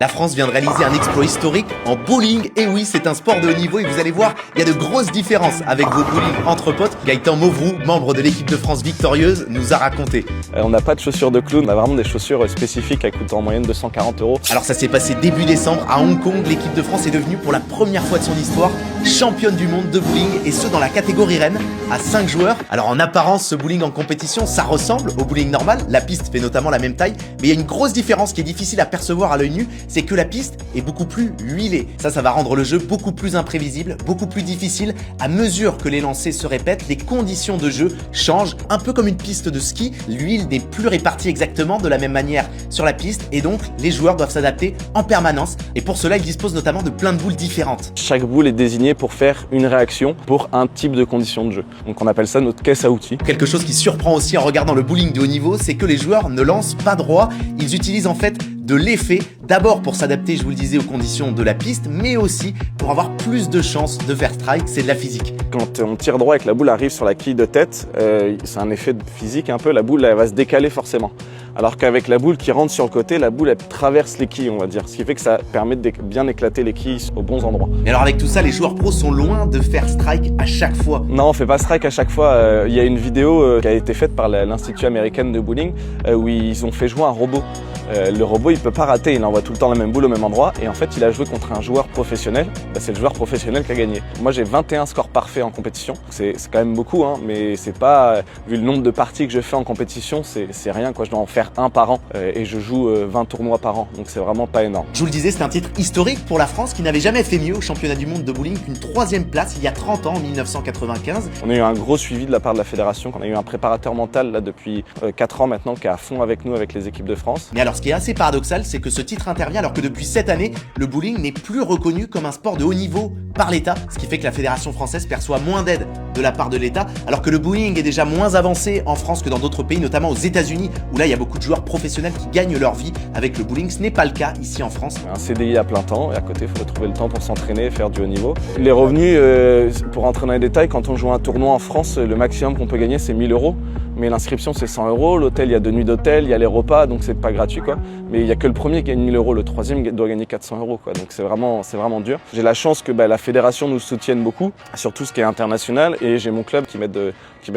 La France vient de réaliser un exploit historique en bowling. Et oui, c'est un sport de haut niveau et vous allez voir, il y a de grosses différences avec vos bowling entre potes. Gaëtan Mauvrou, membre de l'équipe de France victorieuse, nous a raconté. On n'a pas de chaussures de clown, on a vraiment des chaussures spécifiques qui coûtent en moyenne 240 €. Alors ça s'est passé début décembre à Hong Kong. L'équipe de France est devenue pour la première fois de son histoire championne du monde de bowling et ce dans la catégorie reine à 5 joueurs. Alors en apparence, ce bowling en compétition, ça ressemble au bowling normal. La piste fait notamment la même taille, mais il y a une grosse différence qui est difficile à percevoir à l'œil nu, c'est que la piste est beaucoup plus huilée. Ça va rendre le jeu beaucoup plus imprévisible, beaucoup plus difficile. À mesure que les lancers se répètent, les conditions de jeu changent, un peu comme une piste de ski. L'huile n'est plus répartie exactement de la même manière sur la piste et donc les joueurs doivent s'adapter en permanence. Et pour cela, ils disposent notamment de plein de boules différentes. Chaque boule est désignée pour faire une réaction pour un type de condition de jeu. Donc on appelle ça notre caisse à outils. Quelque chose qui surprend aussi en regardant le bowling de haut niveau, c'est que les joueurs ne lancent pas droit. Ils utilisent en fait de l'effet, d'abord pour s'adapter, je vous le disais, aux conditions de la piste, mais aussi pour avoir plus de chances de faire strike, c'est de la physique. Quand on tire droit et que la boule arrive sur la quille de tête, c'est un effet physique un peu, la boule elle va se décaler forcément. Alors qu'avec la boule qui rentre sur le côté, la boule elle traverse les quilles, on va dire, ce qui fait que ça permet de bien éclater les quilles aux bons endroits. Mais alors avec tout ça, les joueurs pros sont loin de faire strike à chaque fois. Non, on fait pas strike à chaque fois. Il y a une vidéo qui a été faite par l'Institut américain de bowling où ils ont fait jouer un robot. Le robot il peut pas rater, il envoie tout le temps la même boule au même endroit et en fait il a joué contre un joueur professionnel, c'est le joueur professionnel qui a gagné. Moi j'ai 21 scores parfaits en compétition, c'est quand même beaucoup hein, mais c'est pas, vu le nombre de parties que je fais en compétition, c'est rien quoi, je dois en faire un par an et je joue 20 tournois par an, donc c'est vraiment pas énorme. Je vous le disais, c'est un titre historique pour la France qui n'avait jamais fait mieux au championnat du monde de bowling qu'une 3e place il y a 30 ans, en 1995. On a eu un gros suivi de la part de la fédération, on a eu un préparateur mental là depuis 4 ans maintenant qui est à fond avec nous, avec les équipes de France. Mais alors ce qui est assez paradoxal, c'est que ce titre intervient alors que depuis cette année, le bowling n'est plus reconnu comme un sport de haut niveau par l'État, ce qui fait que la fédération française perçoit moins d'aide de la part de l'État, alors que le bowling est déjà moins avancé en France que dans d'autres pays, notamment aux États-Unis, où là il y a beaucoup de joueurs professionnels qui gagnent leur vie avec le bowling. Ce n'est pas le cas ici en France. Un CDI à plein temps et à côté il faut trouver le temps pour s'entraîner et faire du haut niveau. Les revenus, pour rentrer dans les détails, quand on joue un tournoi en France, le maximum qu'on peut gagner c'est 1000 €. Mais l'inscription c'est 100 €, l'hôtel il y a 2 nuits d'hôtel, il y a les repas donc c'est pas gratuit quoi. Mais il y a que le premier qui gagne 1000 €, le troisième doit gagner 400 € quoi. Donc c'est vraiment dur. J'ai la chance que la fédération nous soutienne beaucoup, surtout ce qui est international et j'ai mon club qui m'aide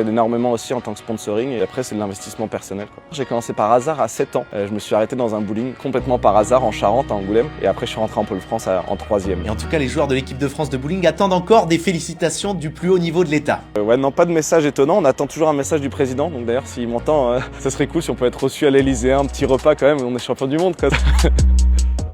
énormément aussi en tant que sponsoring et après c'est de l'investissement personnel quoi. J'ai commencé par hasard à 7 ans. Je me suis arrêté dans un bowling complètement par hasard en Charente, à Angoulême et après je suis rentré en Pôle France en 3e. Et en tout cas les joueurs de l'équipe de France de bowling attendent encore des félicitations du plus haut niveau de l'État. Ouais non, pas de message étonnant, on attend toujours un message du président. Donc d'ailleurs s'il m'entend, ça serait cool si on peut être reçu à l'Elysée, un petit repas quand même, on est champion du monde quoi.